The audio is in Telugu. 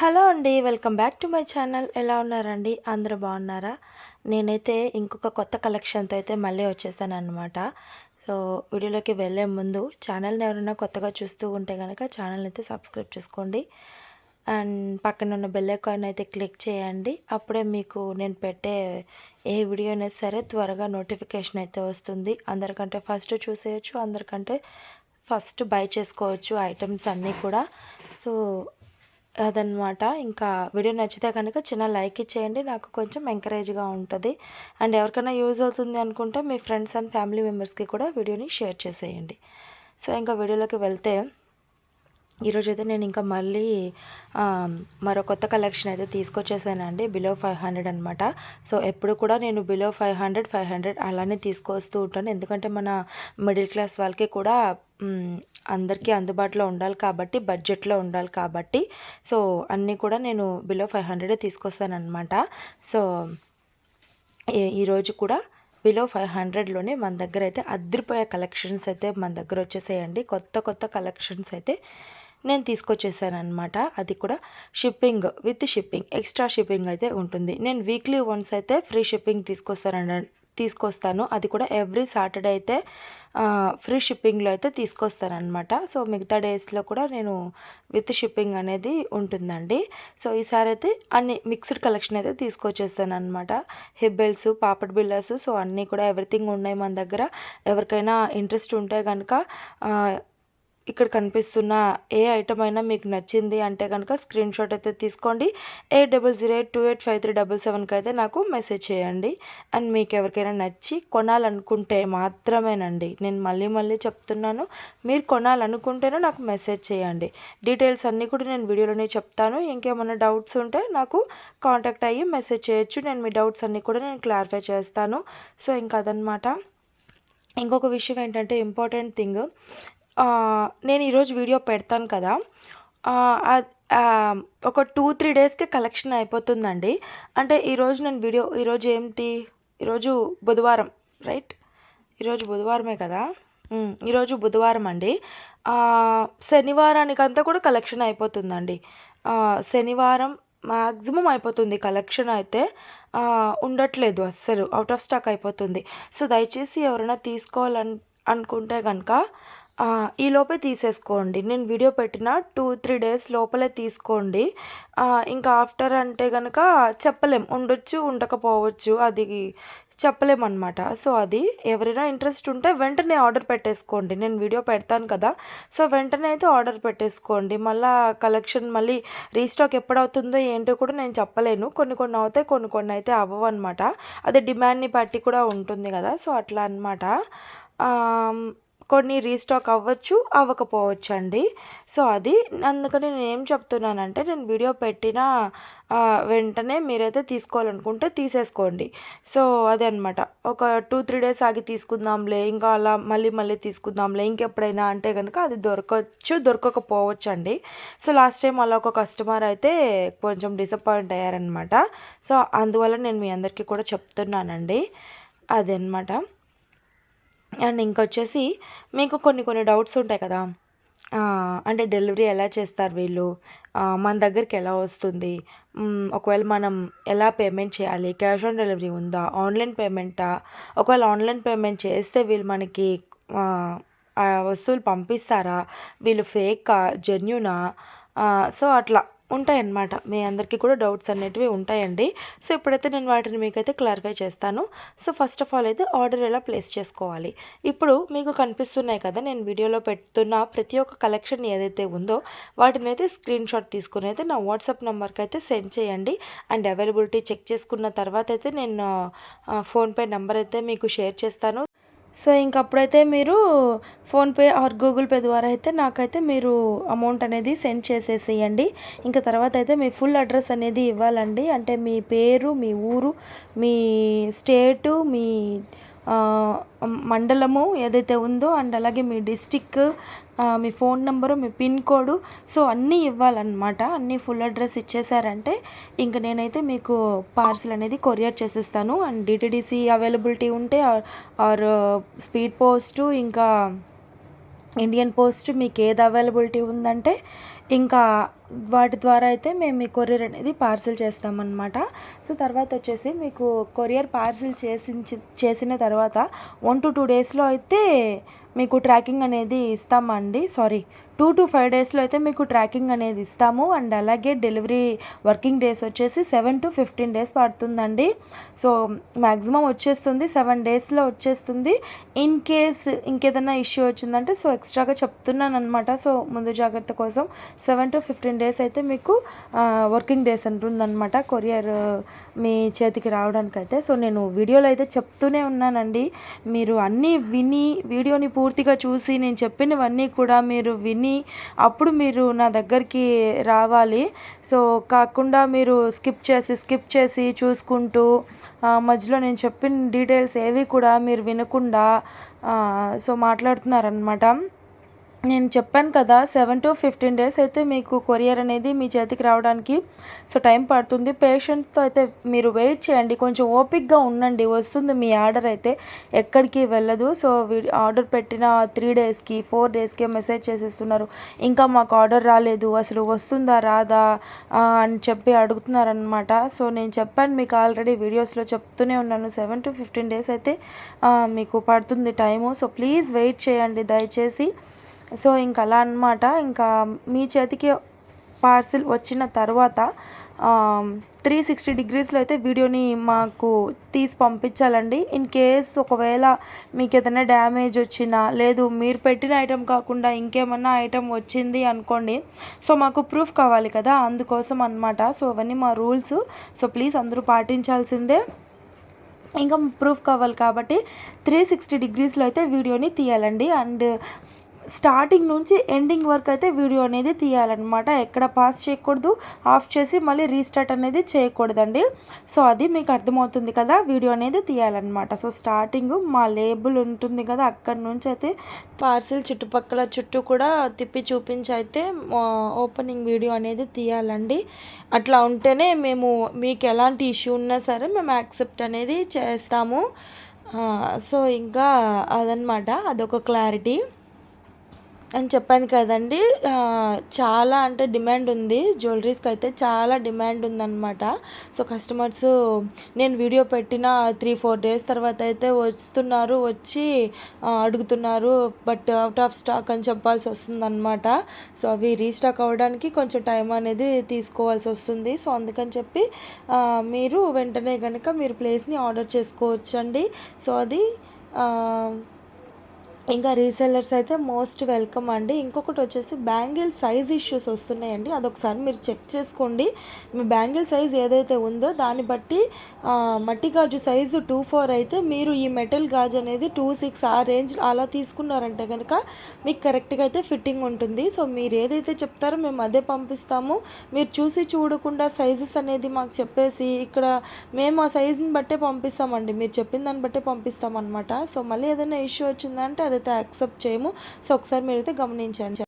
హలో అండి. Welcome back to my channel. ఎలా ఉన్నారండి? అందరూ బాగున్నారా? నేనైతే ఇంకొక కొత్త కలెక్షన్‌తో అయితే మళ్ళీ వచ్చేసాననమాట. సో, వీడియోలోకి వెళ్ళే ముందు ఛానల్‌ని ఎవరైనా కొత్తగా చూస్తూ ఉంటే గనక ఛానల్‌ని అయితే సబ్స్క్రైబ్ చేసుకోండి. అండ్ పక్కన ఉన్న బెల్ ఐకాన్ అయితే క్లిక్ చేయండి. అప్పుడే మీకు నేను పెట్టే ఏ వీడియో అయినా సరే త్వరగా నోటిఫికేషన్ అయితే వస్తుంది. అందరికంటే ఫస్ట్ చూసేయొచ్చు. అందరికంటే ఫస్ట్ బై చేసుకోవచ్చు ఐటమ్స్ అన్నీ కూడా. సో అదనమాట. ఇంకా వీడియో నచ్చితే కనుక చిన్న లైక్ ఇచ్చేయండి. నాకు కొంచెం ఎంకరేజ్‌గా ఉంటది. అండ్ ఎవరికైనా యూజ్ అవుతుంది అనుకుంటే మీ ఫ్రెండ్స్ అండ్ ఫ్యామిలీ మెంబర్స్‌కి కూడా వీడియోని షేర్ చేసేయండి. సో, ఇంకా వీడియోలోకి వెళ్తే ఈరోజైతే నేను ఇంకా మళ్ళీ మరో కొత్త కలెక్షన్ అయితే తీసుకొచ్చేసానండి. బిలో 500 అనమాట. సో, ఎప్పుడు కూడా నేను బిలో 500, 500 అలానే తీసుకొస్తూ ఉంటాను. ఎందుకంటే మన మిడిల్ క్లాస్ వాళ్ళకి కూడా అందరికీ అందుబాటులో ఉండాలి కాబట్టి, బడ్జెట్‌లో ఉండాలి కాబట్టి, సో, అన్నీ కూడా నేను బిలో 500 తీసుకొస్తాననమాట. సో, ఈరోజు కూడా బిలో 500లోనే మన దగ్గర అయితే అదిరిపోయే కలెక్షన్స్ అయితే మన దగ్గర వచ్చేసాయండి. కొత్త కొత్త కలెక్షన్స్ అయితే నేను తీసుకొచ్చేసానమాట. అది కూడా షిప్పింగ్ ఎక్స్ట్రా షిప్పింగ్ అయితే ఉంటుంది. నేను వీక్లీ వన్స్ అయితే ఫ్రీ షిప్పింగ్ తీసుకొస్తాను. అది కూడా ఎవ్రీ సాటర్డే అయితే ఫ్రీ షిప్పింగ్లో అయితే తీసుకొస్తానమాట. సో, మిగతా డేస్లో కూడా నేను విత్ షిప్పింగ్ అనేది ఉంటుందండి. సో, ఈసారి అయితే అన్ని మిక్స్డ్ కలెక్షన్ అయితే తీసుకొచ్చేస్తానమాట. హిప్ బెల్ట్స్, పాపడ్ బిళ్ళర్స్, సో అన్నీ కూడా ఎవ్రీథింగ్ ఉన్నాయి మన దగ్గర. ఎవరికైనా ఇంట్రెస్ట్ ఉంటే కనుక ఇక్కడ కనిపిస్తున్న ఏ ఐటమ్ అయినా మీకు నచ్చింది అంటే కనుక స్క్రీన్ షాట్ అయితే తీసుకోండి. 8008285377కి అయితే నాకు మెసేజ్ చేయండి. అండ్ మీకు ఎవరికైనా నచ్చి కొనాలనుకుంటే మాత్రమేనండి, నేను మళ్ళీ మళ్ళీ చెప్తున్నాను, మీరు కొనాలనుకుంటేనే నాకు మెసేజ్ చేయండి. డీటెయిల్స్ అన్నీ కూడా నేను వీడియోలోనే చెప్తాను. ఇంకేమైనా డౌట్స్ ఉంటే నాకు కాంటాక్ట్ అయ్యి మెసేజ్ చేయొచ్చు. నేను మీ డౌట్స్ అన్నీ కూడా నేను క్లారిఫై చేస్తాను. సో, ఇంకా అదనమాట. ఇంకొక విషయం ఏంటంటే ఇంపార్టెంట్ థింగ్, నేను ఈరోజు వీడియో పెడతాను కదా, ఒక 2-3 డేస్‌కే కలెక్షన్ అయిపోతుందండి. అంటే ఈరోజు ఏంటి? ఈరోజు బుధవారం, రైట్? ఈరోజు బుధవారమే కదా! ఈరోజు బుధవారం అండి. శనివారానికంతా కూడా కలెక్షన్ అయిపోతుందండి. శనివారం మ్యాక్సిమం అయిపోతుంది కలెక్షన్ అయితే. ఉండట్లేదు అస్సలు, అవుట్ ఆఫ్ స్టాక్ అయిపోతుంది. సో, దయచేసి ఎవరైనా అనుకుంటే కనుక ఈలోపే తీసేసుకోండి. నేను వీడియో పెట్టిన 2-3 డేస్ లోపలే తీసుకోండి. ఇంకా ఆఫ్టర్ అంటే కనుక చెప్పలేం, ఉండొచ్చు ఉండకపోవచ్చు, అది చెప్పలేమన్నమాట. సో, అది ఎవరైనా ఇంట్రెస్ట్ ఉంటే వెంటనే ఆర్డర్ పెట్టేసుకోండి. నేను వీడియో పెడతాను కదా, సో వెంటనే అయితే ఆర్డర్ పెట్టేసుకోండి. కలెక్షన్ మళ్ళీ రీస్టాక్ ఎప్పుడవుతుందో ఏంటో కూడా నేను చెప్పలేను. కొన్ని కొన్ని అవుతాయి, కొన్ని కొన్ని అయితే అవ్వవు అనమాట. అదే డిమాండ్ని బట్టి కూడా ఉంటుంది కదా, సో అట్లా అనమాట. కొన్ని రీస్టాక్ అవ్వచ్చు, అవ్వకపోవచ్చు అండి. సో, అది అందుకని నేనేం చెప్తున్నానంటే, నేను వీడియో పెట్టిన వెంటనే మీరైతే తీసుకోవాలనుకుంటే తీసేసుకోండి. సో, అదే అనమాట. ఒక 2-3 డేస్ ఆగి తీసుకుందాంలే, ఇంకా అలా మళ్ళీ మళ్ళీ తీసుకుందాంలే ఇంకెప్పుడైనా అంటే కనుక అది దొరకవచ్చు, దొరకకపోవచ్చు అండి. సో, లాస్ట్ టైం అలా ఒక కస్టమర్ అయితే కొంచెం డిసప్పాయింట్ అయ్యారనమాట. సో, అందువల్ల నేను మీ అందరికీ కూడా చెప్తున్నానండి. అదనమాట. అండ్ ఇంకొచ్చేసి మీకు కొన్ని కొన్ని డౌట్స్ ఉంటాయి కదా, అంటే డెలివరీ ఎలా చేస్తారు వీళ్ళు, మన దగ్గరికి ఎలా వస్తుంది, ఒకవేళ మనం ఎలా పేమెంట్ చేయాలి, క్యాష్ ఆన్ డెలివరీ ఉందా, ఆన్లైన్ పేమెంటా, ఒకవేళ ఆన్లైన్ పేమెంట్ చేస్తే వీళ్ళు మనకి వస్తువులు పంపిస్తారా, వీళ్ళు ఫేకా జెన్యూనా, సో అట్లా ఉంటాయన్నమాట. మీ అందరికీ కూడా డౌట్స్ అనేటివి ఉంటాయండి. సో, ఇప్పుడైతే నేను వాటిని మీకైతే క్లారిఫై చేస్తాను. సో, ఫస్ట్ ఆఫ్ ఆల్ అయితే ఆర్డర్ ఎలా ప్లేస్ చేసుకోవాలి. ఇప్పుడు మీకు కనిపిస్తున్నాయి కదా, నేను వీడియోలో పెడుతున్న ప్రతి ఒక్క కలెక్షన్ ఏదైతే ఉందో వాటిని అయితే స్క్రీన్ షాట్ తీసుకుని అయితే నా వాట్సాప్ నెంబర్కి అయితే సెండ్ చేయండి. అండ్ అవైలబిలిటీ చెక్ చేసుకున్న తర్వాత అయితే నేను ఫోన్పే నెంబర్ అయితే మీకు షేర్ చేస్తాను. సో, ఇంకప్పుడైతే మీరు ఫోన్‌పే ఆర్ గూగుల్ పే ద్వారా అయితే నాకైతే మీరు అమౌంట్ అనేది సెండ్ చేసేసేయండి. ఇంక తర్వాత అయితే మీ ఫుల్ అడ్రస్ అనేది ఇవ్వాలండి. అంటే మీ పేరు, మీ ఊరు, మీ స్టేటు, మీ మండలము ఏదైతే ఉందో, అండ్ అలాగే మీ డిస్టిక్, మీ ఫోన్ నెంబరు, మీ పిన్ కోడు, సో అన్నీ ఇవ్వాలన్నమాట. అన్నీ ఫుల్ అడ్రస్ ఇచ్చేసారంటే ఇంక నేనైతే మీకు పార్సిల్ అనేది కొరియర్ చేసేస్తాను. అండ్ డిటీడీసీ అవైలబిలిటీ ఉంటే ఆర్ స్పీడ్ పోస్టు, ఇంకా ఇండియన్ పోస్ట్, మీకు ఏది అవైలబిలిటీ ఉందంటే ఇంకా వాటి ద్వారా అయితే మేము మీ కొరియర్ అనేది పార్సిల్ చేస్తామన్నమాట. సో తర్వాత వచ్చేసి మీకు కొరియర్ పార్సిల్ చేసిన తర్వాత 1 to 2 డేస్లో అయితే మీకు ట్రాకింగ్ అనేది ఇస్తామండి. 2 to 5 డేస్లో అయితే మీకు ట్రాకింగ్ అనేది ఇస్తాము. అండ్ అలాగే డెలివరీ వర్కింగ్ డేస్ వచ్చేసి 7 to 15 డేస్ పడుతుందండి. సో మ్యాక్సిమం వచ్చేస్తుంది 7 డేస్లో వచ్చేస్తుంది. ఇన్ కేస్ ఇంకేదైనా ఇష్యూ వచ్చిందంటే సో ఎక్స్ట్రాగా చెప్తున్నాను అనమాట. సో ముందు జాగ్రత్త కోసం 7 to 15 డేస్ అయితే మీకు వర్కింగ్ డేస్ ఉంటుందన్నమాట కొరియర్ మీ చేతికి రావడానికైతే. సో నేను వీడియోలో అయితే చెప్తూనే ఉన్నానండి, మీరు అన్నీ విని వీడియోని పూర్తిగా చూసి నేను చెప్పినవన్నీ కూడా మీరు విని అప్పుడు మీరు నా దగ్గరికి రావాలి. సో కాకుండా మీరు స్కిప్ చేసి చూసుకుంటూ మధ్యలో నేను చెప్పిన డీటెయిల్స్ ఏవి కూడా మీరు వినకుండా సో మాట్లాడుతున్నారనమాట. నేను చెప్పాను కదా 7 to 15 డేస్ అయితే మీకు కొరియర్ అనేది మీ చేతికి రావడానికి సో టైం పడుతుంది. పేషెంట్స్తో అయితే మీరు వెయిట్ చేయండి, కొంచెం ఓపిక్గా ఉండండి, వస్తుంది మీ ఆర్డర్ అయితే ఎక్కడికి వెళ్ళదు. సో ఆర్డర్ పెట్టిన 3 డేస్కి 4 డేస్కి మెసేజ్ చేసేస్తున్నారు, ఇంకా మాకు ఆర్డర్ రాలేదు, అసలు వస్తుందా రాదా అని చెప్పి అడుగుతున్నారనమాట. సో నేను చెప్పాను మీకు ఆల్రెడీ వీడియోస్లో చెప్తూనే ఉన్నాను, 7 to 15 డేస్ అయితే మీకు పడుతుంది టైము. సో ప్లీజ్ వెయిట్ చేయండి దయచేసి. సో ఇంకా అలా అనమాట. ఇంకా మీ చేతికి పార్సిల్ వచ్చిన తర్వాత 360 డిగ్రీస్లో అయితే వీడియోని మాకు తీసి పంపించాలండి. ఇన్ కేస్ ఒకవేళ మీకు ఏదైనా డ్యామేజ్ వచ్చినా, లేదు మీరు పెట్టిన ఐటెం కాకుండా ఇంకేమన్నా ఐటెం వచ్చింది అనుకోండి, సో మాకు ప్రూఫ్ కావాలి కదా, అందుకోసం అనమాట. సో అవన్నీ మా రూల్స్. సో ప్లీజ్ అందరూ పాటించాల్సిందే. ఇంకా ప్రూఫ్ కావాలి కాబట్టి 360 డిగ్రీస్లో అయితే వీడియోని తీయాలండి. అండ్ స్టార్టింగ్ నుంచి ఎండింగ్ వరకు అయితే వీడియో అనేది తీయాలన్నమాట. ఎక్కడ పాస్ చేయకూడదు, ఆఫ్ చేసి మళ్ళీ రీస్టార్ట్ అనేది చేయకూడదండి. సో అది మీకు అర్థమవుతుంది కదా, వీడియో అనేది తీయాలన్నమాట. సో స్టార్టింగ్ మా లేబుల్ ఉంటుంది కదా, అక్కడి నుంచి అయితే పార్సిల్ చుట్టుపక్కల చుట్టూ కూడా తిప్పి చూపించి అయితే ఓపెనింగ్ వీడియో అనేది తీయాలండి. అట్లా ఉంటేనే మేము మీకు ఎలాంటి ఇష్యూ ఉన్నా సరే మేము యాక్సెప్ట్ అనేది చేస్తాము. సో ఇంకా అదనమాట, అదొక క్లారిటీ అని చెప్పాను కదండి. చాలా అంటే డిమాండ్ ఉంది, జ్యువెలరీస్కి అయితే చాలా డిమాండ్ ఉందన్నమాట. సో కస్టమర్స్ నేను వీడియో పెట్టిన 3-4 డేస్ తర్వాత అయితే వస్తున్నారు, వచ్చి అడుగుతున్నారు, బట్ అవుట్ ఆఫ్ స్టాక్ అని చెప్పాల్సి వస్తుందన్నమాట. సో అవి రీస్టాక్ అవ్వడానికి కొంచెం టైం అనేది తీసుకోవాల్సి వస్తుంది. సో అందుకని చెప్పి మీరు వెంటనే కనుక మీరు ప్లేస్ని ఆర్డర్ చేసుకోవచ్చండి. సో అది ఇంకా రీసెల్లర్స్ అయితే మోస్ట్ వెల్కమ్ అండి. ఇంకొకటి వచ్చేసి బ్యాంగిల్ సైజ్ ఇష్యూస్ వస్తున్నాయండి, అదొకసారి మీరు చెక్ చేసుకోండి. మీ బ్యాంగిల్ సైజ్ ఏదైతే ఉందో దాన్ని బట్టి మట్టి గాజు సైజు 2-4 అయితే మీరు ఈ మెటల్ గాజు అనేది 2-6 ఆ రేంజ్ అలా తీసుకున్నారంటే కనుక మీకు కరెక్ట్గా అయితే ఫిట్టింగ్ ఉంటుంది. సో మీరు ఏదైతే చెప్తారో మేము అదే పంపిస్తాము. మీరు చూసి చూడకుండా సైజెస్ అనేది మాకు చెప్పేసి ఇక్కడ మేము ఆ సైజుని బట్టే పంపిస్తామండి, మీరు చెప్పిన దాన్ని బట్టే పంపిస్తాం అనమాట. సో మళ్ళీ ఏదైనా ఇష్యూ వచ్చిందంటే అదైతే యాక్సెప్ట్ చేయము. సో ఒకసారి మీరైతే గమనించండి.